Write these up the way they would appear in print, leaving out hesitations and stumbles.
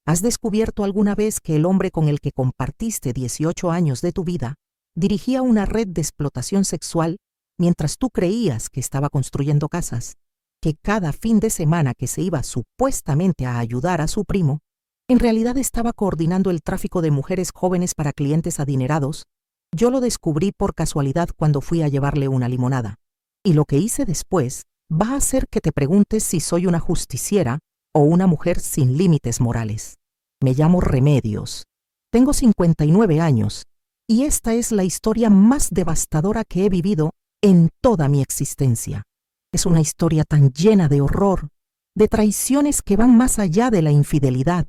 ¿Has descubierto alguna vez que el hombre con el que compartiste 18 años de tu vida dirigía una red de explotación sexual mientras tú creías que estaba construyendo casas? Que cada fin de semana que se iba supuestamente a ayudar a su primo, en realidad estaba coordinando el tráfico de mujeres jóvenes para clientes adinerados. Yo lo descubrí por casualidad cuando fui a llevarle una limonada. Y lo que hice después va a hacer que te preguntes si soy una justiciera o una mujer sin límites morales. Me llamo Remedios. Tengo 59 años y esta es la historia más devastadora que he vivido en toda mi existencia. Es una historia tan llena de horror, de traiciones que van más allá de la infidelidad,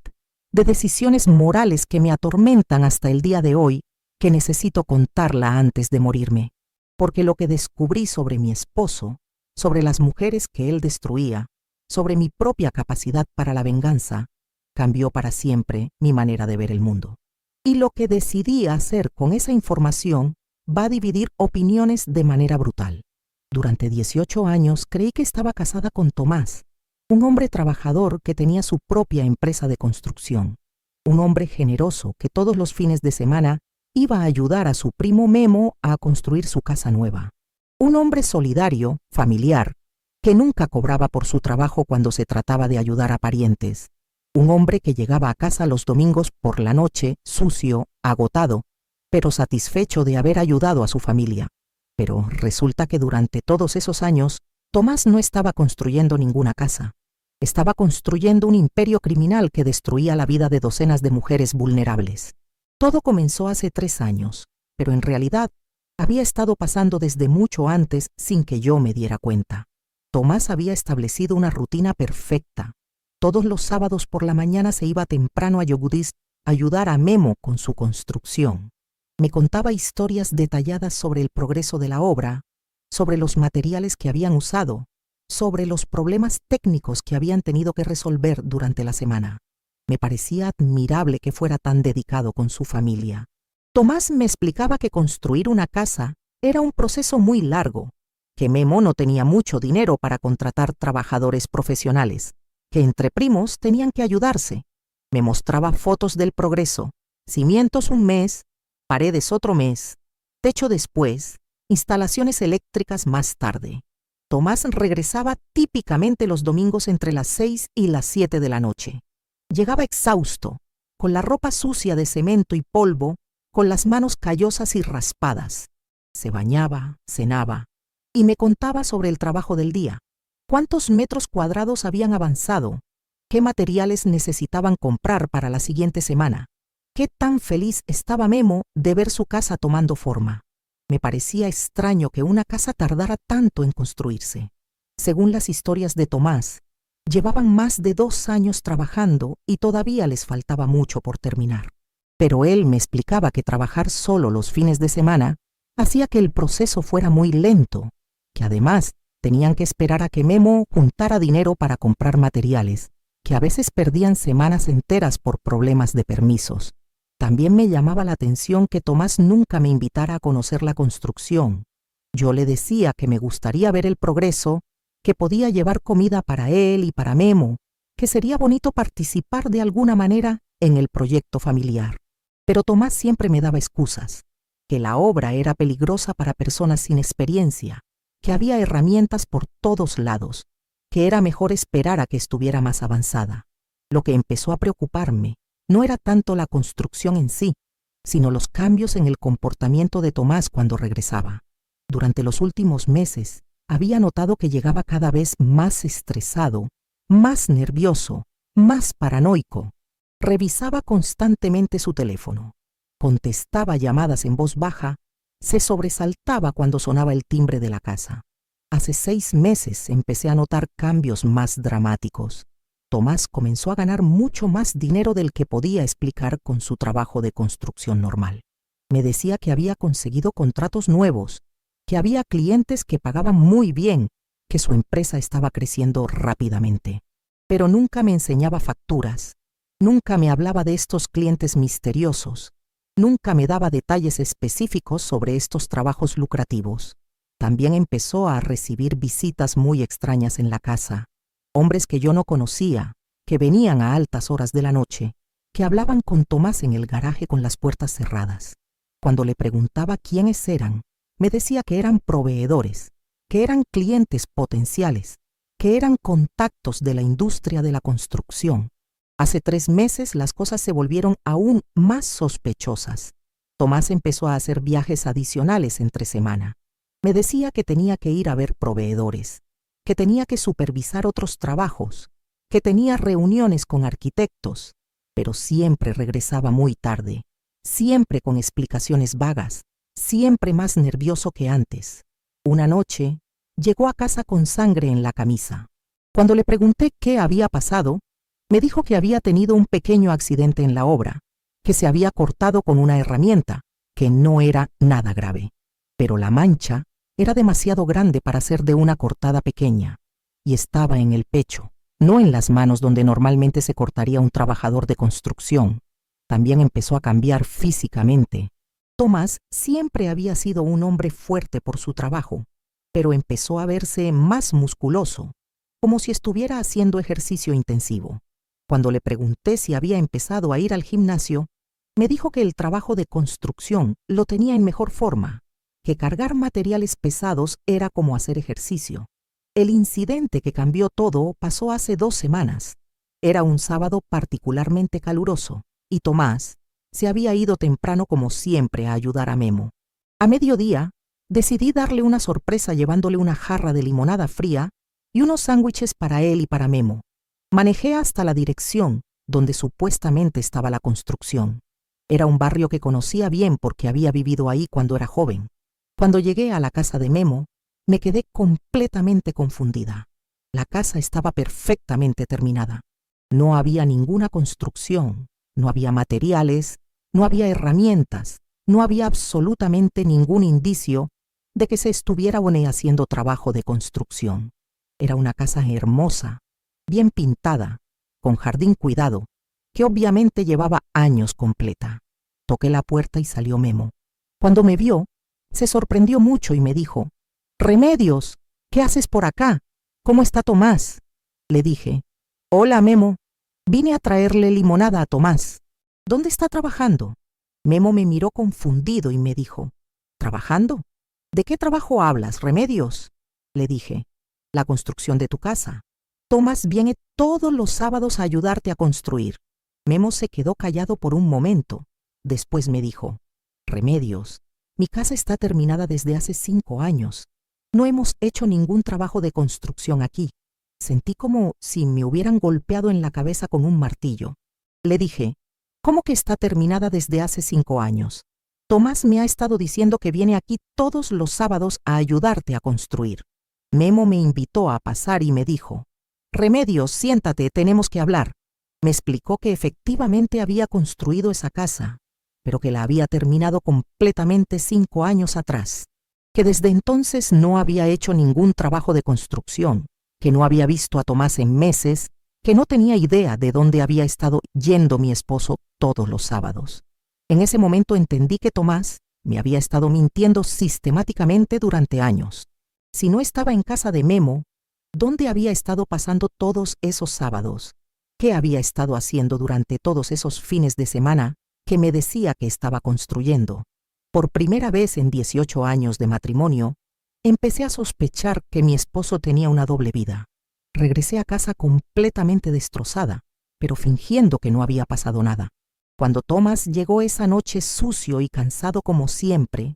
de decisiones morales que me atormentan hasta el día de hoy, que necesito contarla antes de morirme. Porque lo que descubrí sobre mi esposo, sobre las mujeres que él destruía, sobre mi propia capacidad para la venganza, cambió para siempre mi manera de ver el mundo. Y lo que decidí hacer con esa información va a dividir opiniones de manera brutal. Durante 18 años creí que estaba casada con Tomás, un hombre trabajador que tenía su propia empresa de construcción, un hombre generoso que todos los fines de semana iba a ayudar a su primo Memo a construir su casa nueva, un hombre solidario, familiar, que nunca cobraba por su trabajo cuando se trataba de ayudar a parientes, un hombre que llegaba a casa los domingos por la noche, sucio, agotado, pero satisfecho de haber ayudado a su familia. Pero resulta que durante todos esos años, Tomás no estaba construyendo ninguna casa. Estaba construyendo un imperio criminal que destruía la vida de docenas de mujeres vulnerables. Todo comenzó hace 3 años, pero en realidad había estado pasando desde mucho antes sin que yo me diera cuenta. Tomás había establecido una rutina perfecta. Todos los sábados por la mañana se iba temprano a Yogudis a ayudar a Memo con su construcción. Me contaba historias detalladas sobre el progreso de la obra, sobre los materiales que habían usado, sobre los problemas técnicos que habían tenido que resolver durante la semana. Me parecía admirable que fuera tan dedicado con su familia. Tomás me explicaba que construir una casa era un proceso muy largo, que Memo no tenía mucho dinero para contratar trabajadores profesionales, que entre primos tenían que ayudarse. Me mostraba fotos del progreso, cimientos un mes, paredes otro mes, techo después, instalaciones eléctricas más tarde. Tomás regresaba típicamente los domingos entre las 6 y las 7 de la noche. Llegaba exhausto, con la ropa sucia de cemento y polvo, con las manos callosas y raspadas. Se bañaba, cenaba, y me contaba sobre el trabajo del día. ¿Cuántos metros cuadrados habían avanzado? ¿Qué materiales necesitaban comprar para la siguiente semana? ¿Qué tan feliz estaba Memo de ver su casa tomando forma? Me parecía extraño que una casa tardara tanto en construirse. Según las historias de Tomás, llevaban más de 2 años trabajando y todavía les faltaba mucho por terminar. Pero él me explicaba que trabajar solo los fines de semana hacía que el proceso fuera muy lento, que además tenían que esperar a que Memo juntara dinero para comprar materiales, que a veces perdían semanas enteras por problemas de permisos. También me llamaba la atención que Tomás nunca me invitara a conocer la construcción. Yo le decía que me gustaría ver el progreso, que podía llevar comida para él y para Memo, que sería bonito participar de alguna manera en el proyecto familiar. Pero Tomás siempre me daba excusas, que la obra era peligrosa para personas sin experiencia, que había herramientas por todos lados, que era mejor esperar a que estuviera más avanzada. Lo que empezó a preocuparme no era tanto la construcción en sí, sino los cambios en el comportamiento de Tomás cuando regresaba. Durante los últimos meses, había notado que llegaba cada vez más estresado, más nervioso, más paranoico. Revisaba constantemente su teléfono, contestaba llamadas en voz baja, se sobresaltaba cuando sonaba el timbre de la casa. Hace 6 meses empecé a notar cambios más dramáticos. Tomás comenzó a ganar mucho más dinero del que podía explicar con su trabajo de construcción normal. Me decía que había conseguido contratos nuevos, que había clientes que pagaban muy bien, que su empresa estaba creciendo rápidamente. Pero nunca me enseñaba facturas, nunca me hablaba de estos clientes misteriosos, nunca me daba detalles específicos sobre estos trabajos lucrativos. También empezó a recibir visitas muy extrañas en la casa. Hombres que yo no conocía, que venían a altas horas de la noche, que hablaban con Tomás en el garaje con las puertas cerradas. Cuando le preguntaba quiénes eran, me decía que eran proveedores, que eran clientes potenciales, que eran contactos de la industria de la construcción. Hace 3 meses las cosas se volvieron aún más sospechosas. Tomás empezó a hacer viajes adicionales entre semana. Me decía que tenía que ir a ver proveedores, que tenía que supervisar otros trabajos, que tenía reuniones con arquitectos, pero siempre regresaba muy tarde, siempre con explicaciones vagas, siempre más nervioso que antes. Una noche, llegó a casa con sangre en la camisa. Cuando le pregunté qué había pasado, me dijo que había tenido un pequeño accidente en la obra, que se había cortado con una herramienta, que no era nada grave. Pero la mancha era demasiado grande para ser de una cortada pequeña, y estaba en el pecho, no en las manos donde normalmente se cortaría un trabajador de construcción. También empezó a cambiar físicamente. Tomás siempre había sido un hombre fuerte por su trabajo, pero empezó a verse más musculoso, como si estuviera haciendo ejercicio intensivo. Cuando le pregunté si había empezado a ir al gimnasio, me dijo que el trabajo de construcción lo tenía en mejor forma, que cargar materiales pesados era como hacer ejercicio. El incidente que cambió todo pasó hace 2 semanas. Era un sábado particularmente caluroso, y Tomás se había ido temprano como siempre a ayudar a Memo. A mediodía, decidí darle una sorpresa llevándole una jarra de limonada fría y unos sándwiches para él y para Memo. Manejé hasta la dirección donde supuestamente estaba la construcción. Era un barrio que conocía bien porque había vivido ahí cuando era joven. Cuando llegué a la casa de Memo, me quedé completamente confundida. La casa estaba perfectamente terminada. No había ninguna construcción, no había materiales, no había herramientas, no había absolutamente ningún indicio de que se estuviera haciendo trabajo de construcción. Era una casa hermosa, bien pintada, con jardín cuidado, que obviamente llevaba años completa. Toqué la puerta y salió Memo. Cuando me vio, se sorprendió mucho y me dijo: «Remedios, ¿qué haces por acá? ¿Cómo está Tomás?». Le dije: «Hola, Memo. Vine a traerle limonada a Tomás. ¿Dónde está trabajando?». Memo me miró confundido y me dijo: «¿Trabajando? ¿De qué trabajo hablas, Remedios?». Le dije: «La construcción de tu casa. Tomás viene todos los sábados a ayudarte a construir». Memo se quedó callado por un momento. Después me dijo: «Remedios, mi casa está terminada desde hace 5 años. No hemos hecho ningún trabajo de construcción aquí». Sentí como si me hubieran golpeado en la cabeza con un martillo. Le dije: «¿Cómo que está terminada desde hace 5 años? Tomás me ha estado diciendo que viene aquí todos los sábados a ayudarte a construir». Memo me invitó a pasar y me dijo: «Remedios, siéntate, tenemos que hablar». Me explicó que efectivamente había construido esa casa, pero que la había terminado completamente 5 años atrás, que desde entonces no había hecho ningún trabajo de construcción, que no había visto a Tomás en meses, que no tenía idea de dónde había estado yendo mi esposo todos los sábados. En ese momento entendí que Tomás me había estado mintiendo sistemáticamente durante años. Si no estaba en casa de Memo, ¿dónde había estado pasando todos esos sábados? ¿Qué había estado haciendo durante todos esos fines de semana que me decía que estaba construyendo? Por primera vez en 18 años de matrimonio, empecé a sospechar que mi esposo tenía una doble vida. Regresé a casa completamente destrozada, pero fingiendo que no había pasado nada. Cuando Tomás llegó esa noche sucio y cansado como siempre,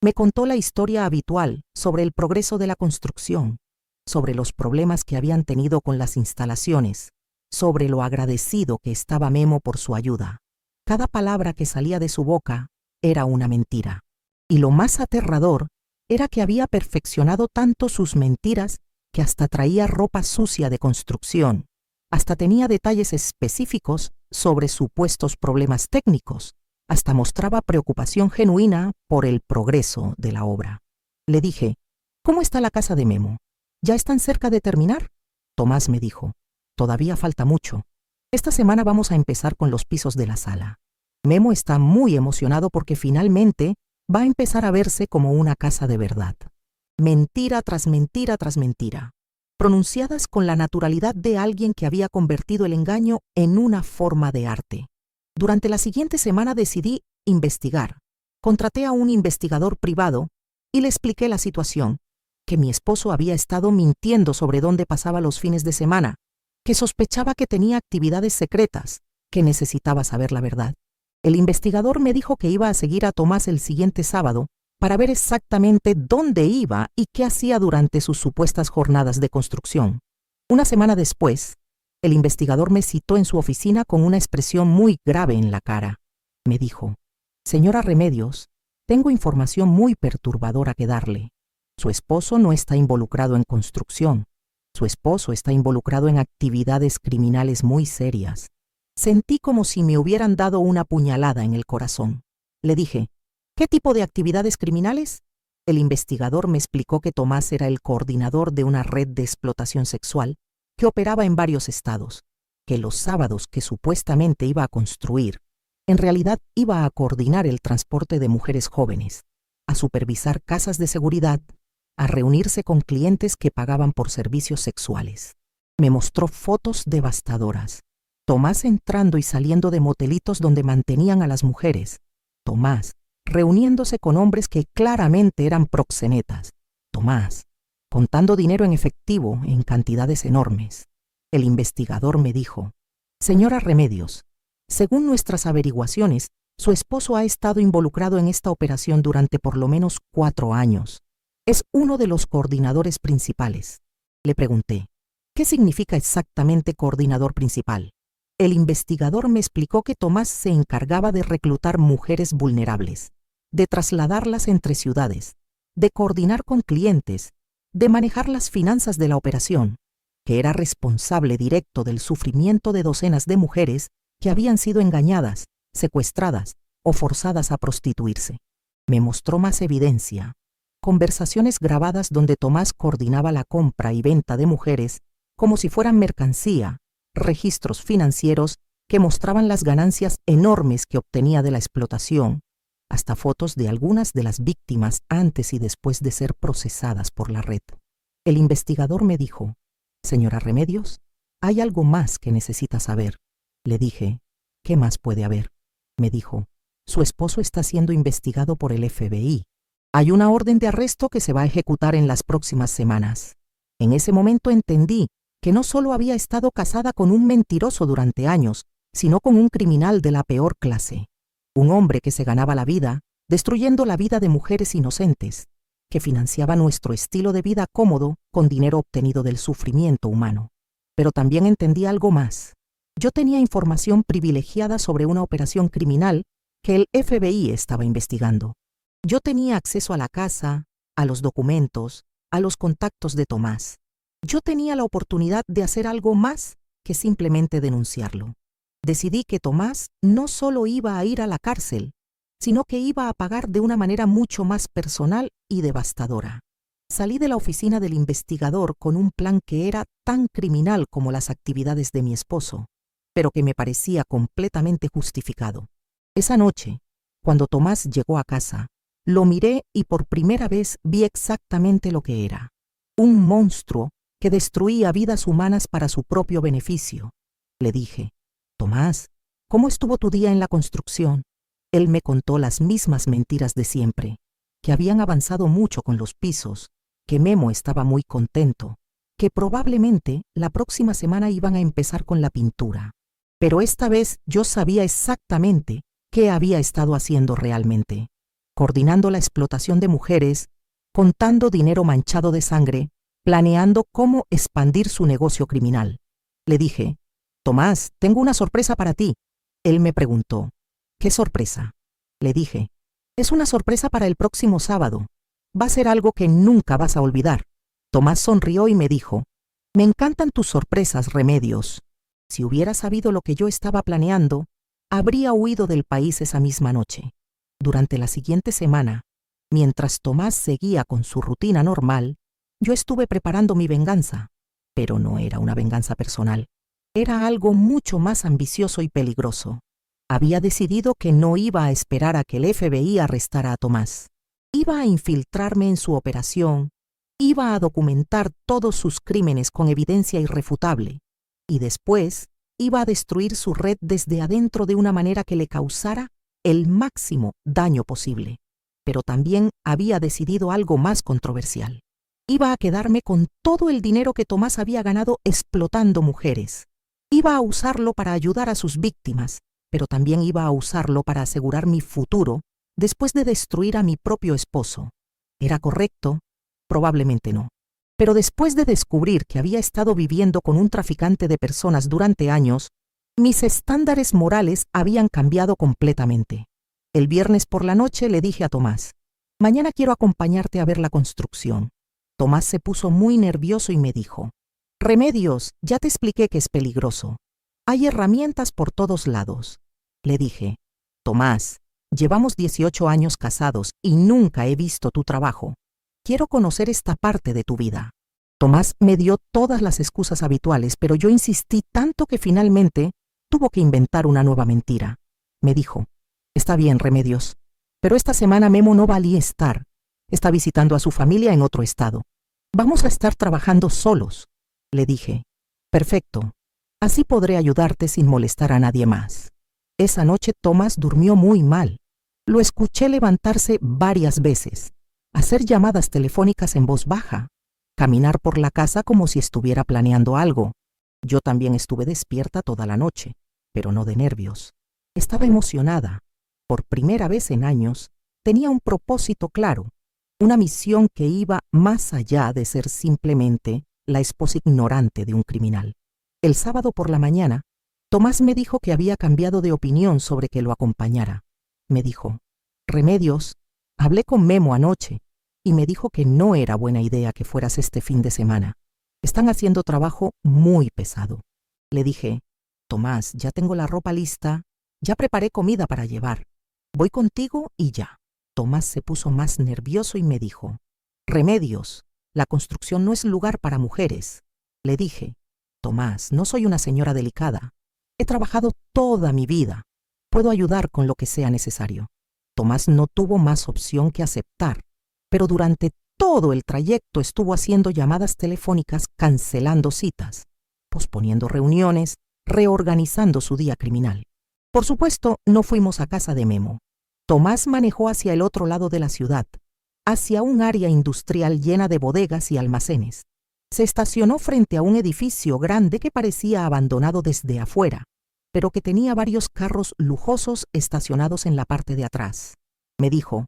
me contó la historia habitual sobre el progreso de la construcción, sobre los problemas que habían tenido con las instalaciones, sobre lo agradecido que estaba Memo por su ayuda. Cada palabra que salía de su boca era una mentira. Y lo más aterrador era que había perfeccionado tanto sus mentiras que hasta traía ropa sucia de construcción, hasta tenía detalles específicos sobre supuestos problemas técnicos, hasta mostraba preocupación genuina por el progreso de la obra. Le dije: «¿Cómo está la casa de Memo? ¿Ya están cerca de terminar?». Tomás me dijo: «Todavía falta mucho. Esta semana vamos a empezar con los pisos de la sala». Memo está muy emocionado porque finalmente va a empezar a verse como una casa de verdad. Mentira tras mentira tras mentira, pronunciadas con la naturalidad de alguien que había convertido el engaño en una forma de arte. Durante la siguiente semana decidí investigar. Contraté a un investigador privado y le expliqué la situación, que mi esposo había estado mintiendo sobre dónde pasaba los fines de semana, que sospechaba que tenía actividades secretas, que necesitaba saber la verdad. El investigador me dijo que iba a seguir a Tomás el siguiente sábado para ver exactamente dónde iba y qué hacía durante sus supuestas jornadas de construcción. Una semana después, el investigador me citó en su oficina con una expresión muy grave en la cara. Me dijo: «Señora Remedios, tengo información muy perturbadora que darle. Su esposo no está involucrado en construcción. Su esposo está involucrado en actividades criminales muy serias». Sentí como si me hubieran dado una puñalada en el corazón. Le dije: «¿Qué tipo de actividades criminales?». El investigador me explicó que Tomás era el coordinador de una red de explotación sexual que operaba en varios estados, que los sábados que supuestamente iba a construir, en realidad iba a coordinar el transporte de mujeres jóvenes, a supervisar casas de seguridad, a reunirse con clientes que pagaban por servicios sexuales. Me mostró fotos devastadoras. Tomás entrando y saliendo de motelitos donde mantenían a las mujeres. Tomás reuniéndose con hombres que claramente eran proxenetas. Tomás contando dinero en efectivo en cantidades enormes. El investigador me dijo: «Señora Remedios, según nuestras averiguaciones, su esposo ha estado involucrado en esta operación durante por lo menos 4 años. Es uno de los coordinadores principales». Le pregunté: «¿Qué significa exactamente coordinador principal?». El investigador me explicó que Tomás se encargaba de reclutar mujeres vulnerables, de trasladarlas entre ciudades, de coordinar con clientes, de manejar las finanzas de la operación, que era responsable directo del sufrimiento de docenas de mujeres que habían sido engañadas, secuestradas o forzadas a prostituirse. Me mostró más evidencia: conversaciones grabadas donde Tomás coordinaba la compra y venta de mujeres como si fueran mercancía, registros financieros que mostraban las ganancias enormes que obtenía de la explotación, hasta fotos de algunas de las víctimas antes y después de ser procesadas por la red. El investigador me dijo: «Señora Remedios, hay algo más que necesita saber». Le dije: «¿Qué más puede haber?». Me dijo: «Su esposo está siendo investigado por el FBI. Hay una orden de arresto que se va a ejecutar en las próximas semanas». En ese momento entendí que no solo había estado casada con un mentiroso durante años, sino con un criminal de la peor clase. Un hombre que se ganaba la vida destruyendo la vida de mujeres inocentes, que financiaba nuestro estilo de vida cómodo con dinero obtenido del sufrimiento humano. Pero también entendí algo más. Yo tenía información privilegiada sobre una operación criminal que el FBI estaba investigando. Yo tenía acceso a la casa, a los documentos, a los contactos de Tomás. Yo tenía la oportunidad de hacer algo más que simplemente denunciarlo. Decidí que Tomás no solo iba a ir a la cárcel, sino que iba a pagar de una manera mucho más personal y devastadora. Salí de la oficina del investigador con un plan que era tan criminal como las actividades de mi esposo, pero que me parecía completamente justificado. Esa noche, cuando Tomás llegó a casa, lo miré y por primera vez vi exactamente lo que era: un monstruo que destruía vidas humanas para su propio beneficio. Le dije: «Tomás, ¿cómo estuvo tu día en la construcción?». Él me contó las mismas mentiras de siempre, que habían avanzado mucho con los pisos, que Memo estaba muy contento, que probablemente la próxima semana iban a empezar con la pintura. Pero esta vez yo sabía exactamente qué había estado haciendo realmente: coordinando la explotación de mujeres, contando dinero manchado de sangre, planeando cómo expandir su negocio criminal. Le dije: «Tomás, tengo una sorpresa para ti». Él me preguntó: «¿Qué sorpresa?». Le dije: «Es una sorpresa para el próximo sábado. Va a ser algo que nunca vas a olvidar». Tomás sonrió y me dijo: «Me encantan tus sorpresas, Remedios. Si hubiera sabido lo que yo estaba planeando, habría huido del país esa misma noche». Durante la siguiente semana, mientras Tomás seguía con su rutina normal, yo estuve preparando mi venganza, pero no era una venganza personal. Era algo mucho más ambicioso y peligroso. Había decidido que no iba a esperar a que el FBI arrestara a Tomás. Iba a infiltrarme en su operación, iba a documentar todos sus crímenes con evidencia irrefutable, y después iba a destruir su red desde adentro de una manera que le causara el máximo daño posible. Pero también había decidido algo más controversial. Iba a quedarme con todo el dinero que Tomás había ganado explotando mujeres. Iba a usarlo para ayudar a sus víctimas, pero también iba a usarlo para asegurar mi futuro después de destruir a mi propio esposo. ¿Era correcto? Probablemente no. Pero después de descubrir que había estado viviendo con un traficante de personas durante años, mis estándares morales habían cambiado completamente. El viernes por la noche le dije a Tomás, mañana quiero acompañarte a ver la construcción. Tomás se puso muy nervioso y me dijo, Remedios, ya te expliqué que es peligroso. Hay herramientas por todos lados. Le dije, Tomás, llevamos 18 años casados y nunca he visto tu trabajo. Quiero conocer esta parte de tu vida. Tomás me dio todas las excusas habituales, pero yo insistí tanto que finalmente tuvo que inventar una nueva mentira. Me dijo, está bien, Remedios, pero esta semana Memo no va a estar. Está visitando a su familia en otro estado. Vamos a estar trabajando solos. Le dije, perfecto, así podré ayudarte sin molestar a nadie más. Esa noche Tomás durmió muy mal. Lo escuché levantarse varias veces, hacer llamadas telefónicas en voz baja, caminar por la casa como si estuviera planeando algo. Yo también estuve despierta toda la noche, pero no de nervios. Estaba emocionada. Por primera vez en años, tenía un propósito claro, una misión que iba más allá de ser simplemente la esposa ignorante de un criminal. El sábado por la mañana, Tomás me dijo que había cambiado de opinión sobre que lo acompañara. Me dijo, Remedios, hablé con Memo anoche y me dijo que no era buena idea que fueras este fin de semana. Están haciendo trabajo muy pesado. Le dije, Tomás, ya tengo la ropa lista, ya preparé comida para llevar. Voy contigo y ya. Tomás se puso más nervioso y me dijo, Remedios, la construcción no es lugar para mujeres. Le dije, Tomás, no soy una señora delicada. He trabajado toda mi vida. Puedo ayudar con lo que sea necesario. Tomás no tuvo más opción que aceptar, pero durante todo el trayecto estuvo haciendo llamadas telefónicas, cancelando citas, posponiendo reuniones, reorganizando su día criminal. Por supuesto, no fuimos a casa de Memo. Tomás manejó hacia el otro lado de la ciudad, hacia un área industrial llena de bodegas y almacenes. Se estacionó frente a un edificio grande que parecía abandonado desde afuera, pero que tenía varios carros lujosos estacionados en la parte de atrás. Me dijo,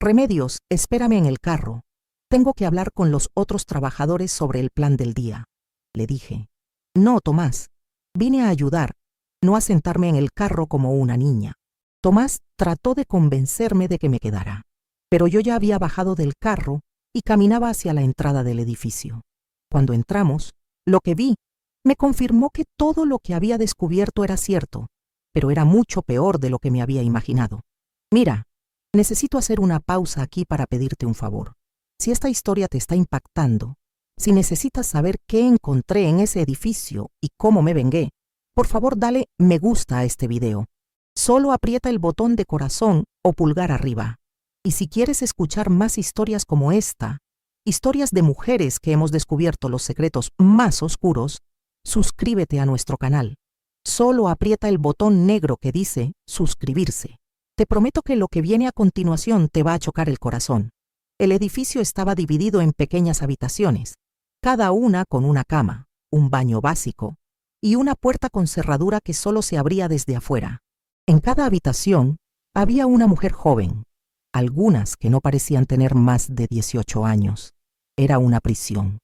Remedios, espérame en el carro. Tengo que hablar con los otros trabajadores sobre el plan del día. Le dije, no, Tomás, vine a ayudar, no a sentarme en el carro como una niña. Tomás trató de convencerme de que me quedara, pero yo ya había bajado del carro y caminaba hacia la entrada del edificio. Cuando entramos, lo que vi me confirmó que todo lo que había descubierto era cierto, pero era mucho peor de lo que me había imaginado. Mira, necesito hacer una pausa aquí para pedirte un favor. Si esta historia te está impactando, si necesitas saber qué encontré en ese edificio y cómo me vengué, por favor dale me gusta a este video. Solo aprieta el botón de corazón o pulgar arriba. Y si quieres escuchar más historias como esta, historias de mujeres que hemos descubierto los secretos más oscuros, suscríbete a nuestro canal. Solo aprieta el botón negro que dice suscribirse. Te prometo que lo que viene a continuación te va a chocar el corazón. El edificio estaba dividido en pequeñas habitaciones, cada una con una cama, un baño básico y una puerta con cerradura que solo se abría desde afuera. En cada habitación había una mujer joven, algunas que no parecían tener más de 18 años. Era una prisión,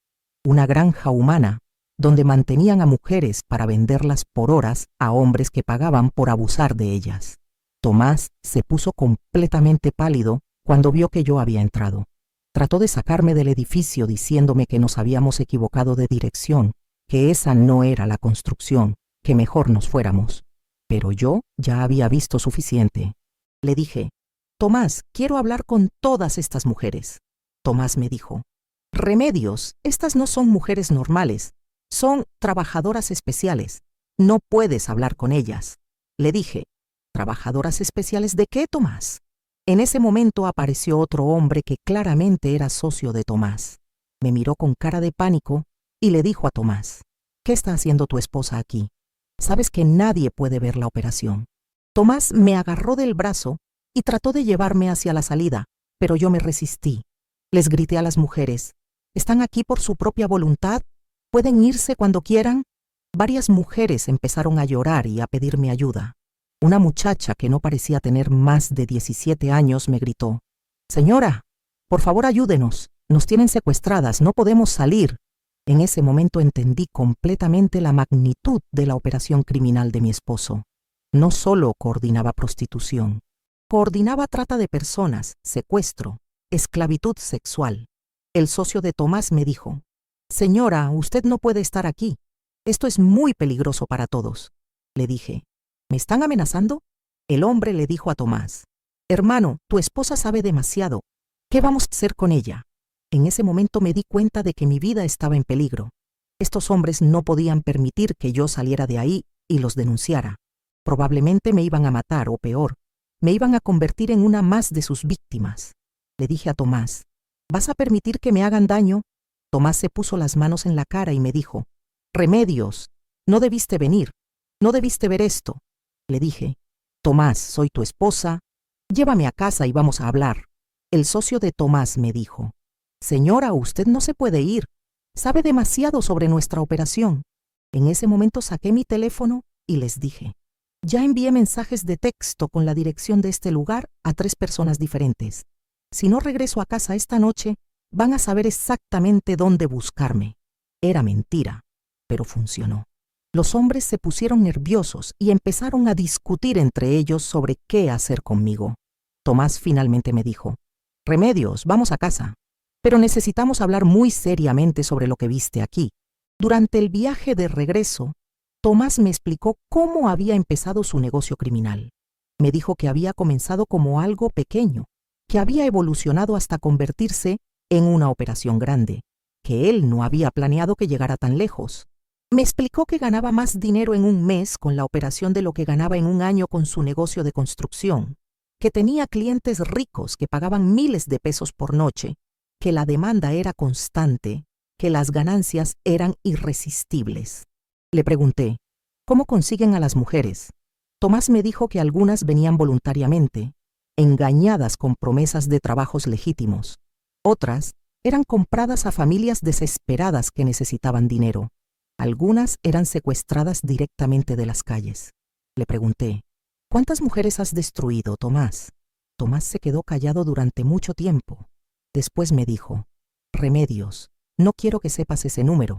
una granja humana, donde mantenían a mujeres para venderlas por horas a hombres que pagaban por abusar de ellas. Tomás se puso completamente pálido cuando vio que yo había entrado. Trató de sacarme del edificio diciéndome que nos habíamos equivocado de dirección, que esa no era la construcción, que mejor nos fuéramos. Pero yo ya había visto suficiente. Le dije, Tomás, quiero hablar con todas estas mujeres. Tomás me dijo, Remedios, estas no son mujeres normales, son trabajadoras especiales. No puedes hablar con ellas. Le dije, ¿trabajadoras especiales de qué, Tomás? En ese momento apareció otro hombre que claramente era socio de Tomás. Me miró con cara de pánico y le dijo a Tomás, ¿qué está haciendo tu esposa aquí? Sabes que nadie puede ver la operación. Tomás me agarró del brazo y trató de llevarme hacia la salida, pero yo me resistí. Les grité a las mujeres: ¿están aquí por su propia voluntad? ¿Pueden irse cuando quieran? Varias mujeres empezaron a llorar y a pedirme ayuda. Una muchacha que no parecía tener más de 17 años me gritó: «Señora, por favor ayúdenos, nos tienen secuestradas, no podemos salir». En ese momento entendí completamente la magnitud de la operación criminal de mi esposo. No solo coordinaba prostitución, coordinaba trata de personas, secuestro, esclavitud sexual. El socio de Tomás me dijo: «Señora, usted no puede estar aquí. Esto es muy peligroso para todos». Le dije: «¿Me están amenazando?». El hombre le dijo a Tomás: «Hermano, tu esposa sabe demasiado. ¿Qué vamos a hacer con ella?». En ese momento me di cuenta de que mi vida estaba en peligro. Estos hombres no podían permitir que yo saliera de ahí y los denunciara. Probablemente me iban a matar o peor, me iban a convertir en una más de sus víctimas. Le dije a Tomás: «¿Vas a permitir que me hagan daño?». Tomás se puso las manos en la cara y me dijo: «Remedios, no debiste venir, no debiste ver esto». Le dije: «Tomás, soy tu esposa, llévame a casa y vamos a hablar». El socio de Tomás me dijo: «Señora, usted no se puede ir, sabe demasiado sobre nuestra operación». En ese momento saqué mi teléfono y les dije: «Ya envié mensajes de texto con la dirección de este lugar a 3 personas diferentes. Si no regreso a casa esta noche, van a saber exactamente dónde buscarme». Era mentira, pero funcionó. Los hombres se pusieron nerviosos y empezaron a discutir entre ellos sobre qué hacer conmigo. Tomás finalmente me dijo: «Remedios, vamos a casa. Pero necesitamos hablar muy seriamente sobre lo que viste aquí». Durante el viaje de regreso, Tomás me explicó cómo había empezado su negocio criminal. Me dijo que había comenzado como algo pequeño, que había evolucionado hasta convertirse en una operación grande, que él no había planeado que llegara tan lejos. Me explicó que ganaba más dinero en un mes con la operación de lo que ganaba en un año con su negocio de construcción, que tenía clientes ricos que pagaban miles de pesos por noche, que la demanda era constante, que las ganancias eran irresistibles. Le pregunté: «¿Cómo consiguen a las mujeres?». Tomás me dijo que algunas venían voluntariamente, engañadas con promesas de trabajos legítimos. Otras eran compradas a familias desesperadas que necesitaban dinero. Algunas eran secuestradas directamente de las calles. Le pregunté: «¿Cuántas mujeres has destruido, Tomás?». Tomás se quedó callado durante mucho tiempo. Después me dijo: «Remedios, no quiero que sepas ese número».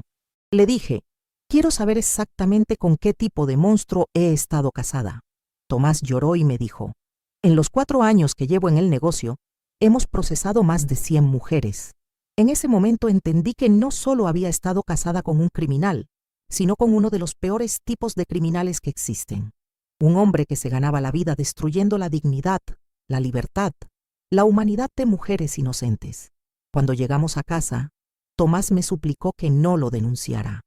Le dije: «Quiero saber exactamente con qué tipo de monstruo he estado casada». Tomás lloró y me dijo: «En los 4 años que llevo en el negocio, hemos procesado más de 100 mujeres». En ese momento entendí que no solo había estado casada con un criminal, sino con uno de los peores tipos de criminales que existen. Un hombre que se ganaba la vida destruyendo la dignidad, la libertad, la humanidad de mujeres inocentes. Cuando llegamos a casa, Tomás me suplicó que no lo denunciara.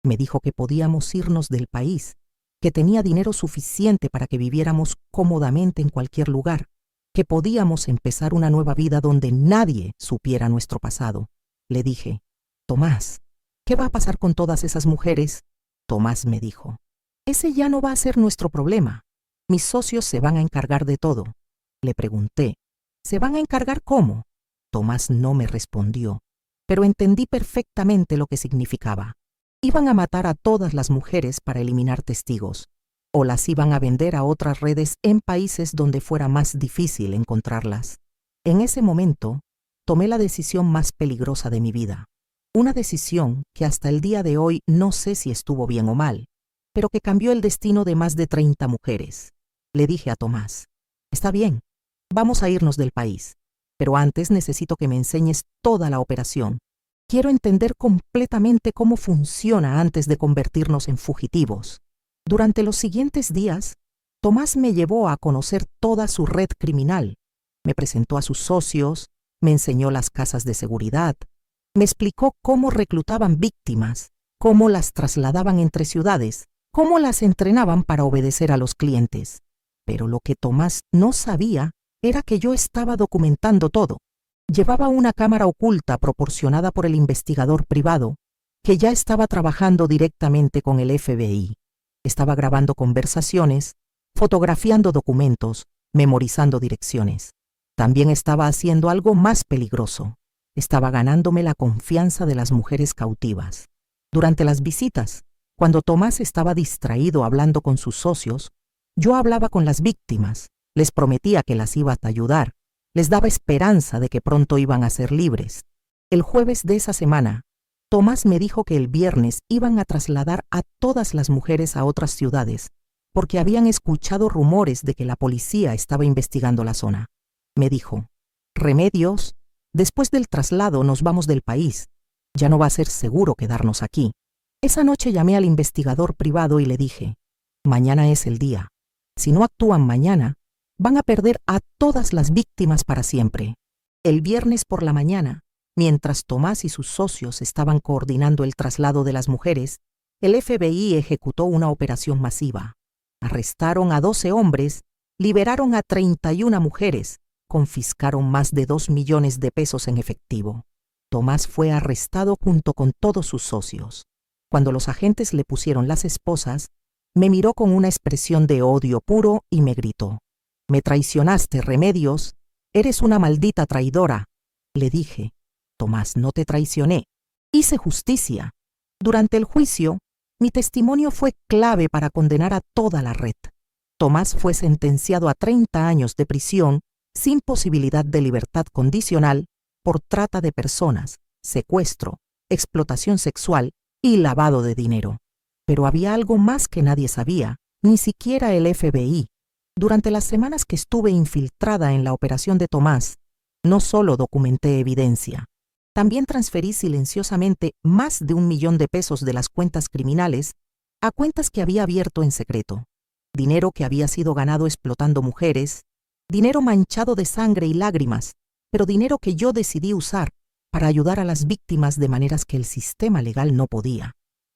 Me dijo que podíamos irnos del país, que tenía dinero suficiente para que viviéramos cómodamente en cualquier lugar, que podíamos empezar una nueva vida donde nadie supiera nuestro pasado. Le dije: «Tomás, ¿qué va a pasar con todas esas mujeres?». Tomás me dijo: «Ese ya no va a ser nuestro problema. Mis socios se van a encargar de todo». Le pregunté: «¿Se van a encargar cómo?». Tomás no me respondió, pero entendí perfectamente lo que significaba. Iban a matar a todas las mujeres para eliminar testigos, o las iban a vender a otras redes en países donde fuera más difícil encontrarlas. En ese momento, tomé la decisión más peligrosa de mi vida. Una decisión que hasta el día de hoy no sé si estuvo bien o mal, pero que cambió el destino de más de 30 mujeres. Le dije a Tomás: «Está bien, vamos a irnos del país, pero antes necesito que me enseñes toda la operación. Quiero entender completamente cómo funciona antes de convertirnos en fugitivos». Durante los siguientes días, Tomás me llevó a conocer toda su red criminal. Me presentó a sus socios, me enseñó las casas de seguridad, me explicó cómo reclutaban víctimas, cómo las trasladaban entre ciudades, cómo las entrenaban para obedecer a los clientes. Pero lo que Tomás no sabía era que yo estaba documentando todo. Llevaba una cámara oculta proporcionada por el investigador privado, que ya estaba trabajando directamente con el FBI. Estaba grabando conversaciones, fotografiando documentos, memorizando direcciones. También estaba haciendo algo más peligroso. Estaba ganándome la confianza de las mujeres cautivas. Durante las visitas, cuando Tomás estaba distraído hablando con sus socios, yo hablaba con las víctimas, les prometía que las iba a ayudar, les daba esperanza de que pronto iban a ser libres. El jueves de esa semana, Tomás me dijo que el viernes iban a trasladar a todas las mujeres a otras ciudades, porque habían escuchado rumores de que la policía estaba investigando la zona. Me dijo, Remedios, después del traslado nos vamos del país. Ya no va a ser seguro quedarnos aquí. Esa noche llamé al investigador privado y le dije, mañana es el día. Si no actúan mañana, van a perder a todas las víctimas para siempre. El viernes por la mañana, mientras Tomás y sus socios estaban coordinando el traslado de las mujeres, el FBI ejecutó una operación masiva. Arrestaron a 12 hombres, liberaron a 31 mujeres, confiscaron más de 2 millones de pesos en efectivo. Tomás fue arrestado junto con todos sus socios. Cuando los agentes le pusieron las esposas, me miró con una expresión de odio puro y me gritó, «Me traicionaste, Remedios, eres una maldita traidora». Le dije, «Tomás, no te traicioné, hice justicia». Durante el juicio, mi testimonio fue clave para condenar a toda la red. Tomás fue sentenciado a 30 años de prisión sin posibilidad de libertad condicional por trata de personas, secuestro, explotación sexual y lavado de dinero. Pero había algo más que nadie sabía, ni siquiera el FBI. Durante las semanas que estuve infiltrada en la operación de Tomás, no solo documenté evidencia, también transferí silenciosamente más de 1 millón de pesos de las cuentas criminales a cuentas que había abierto en secreto. Dinero que había sido ganado explotando mujeres, dinero manchado de sangre y lágrimas, pero dinero que yo decidí usar para ayudar a las víctimas de maneras que el sistema legal no podía.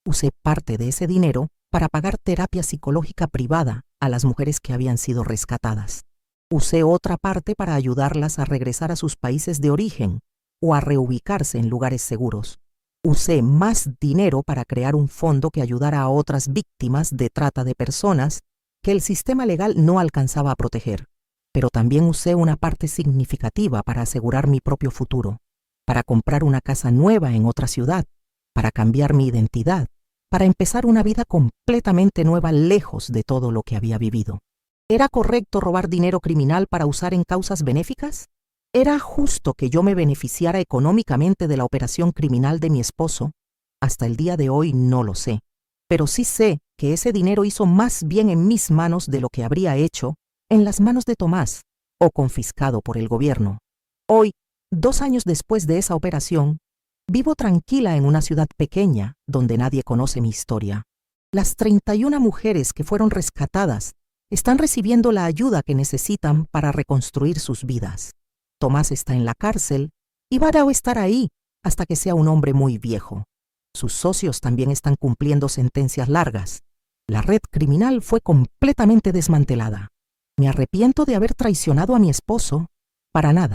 Usé parte de ese dinero para pagar terapia psicológica privada a las mujeres que habían sido rescatadas. Usé otra parte para ayudarlas a regresar a sus países de origen o a reubicarse en lugares seguros. Usé más dinero para crear un fondo que ayudara a otras víctimas de trata de personas que el sistema legal no alcanzaba a proteger. Pero también usé una parte significativa para asegurar mi propio futuro, para comprar una casa nueva en otra ciudad, para cambiar mi identidad, para empezar una vida completamente nueva lejos de todo lo que había vivido. ¿Era correcto robar dinero criminal para usar en causas benéficas? ¿Era justo que yo me beneficiara económicamente de la operación criminal de mi esposo? Hasta el día de hoy no lo sé, pero sí sé que ese dinero hizo más bien en mis manos de lo que habría hecho en las manos de Tomás o confiscado por el gobierno. Hoy, 2 años después de esa operación, vivo tranquila en una ciudad pequeña donde nadie conoce mi historia. Las 31 mujeres que fueron rescatadas están recibiendo la ayuda que necesitan para reconstruir sus vidas. Tomás está en la cárcel y va a estar ahí hasta que sea un hombre muy viejo. Sus socios también están cumpliendo sentencias largas. La red criminal fue completamente desmantelada. ¿Me arrepiento de haber traicionado a mi esposo? Para nada.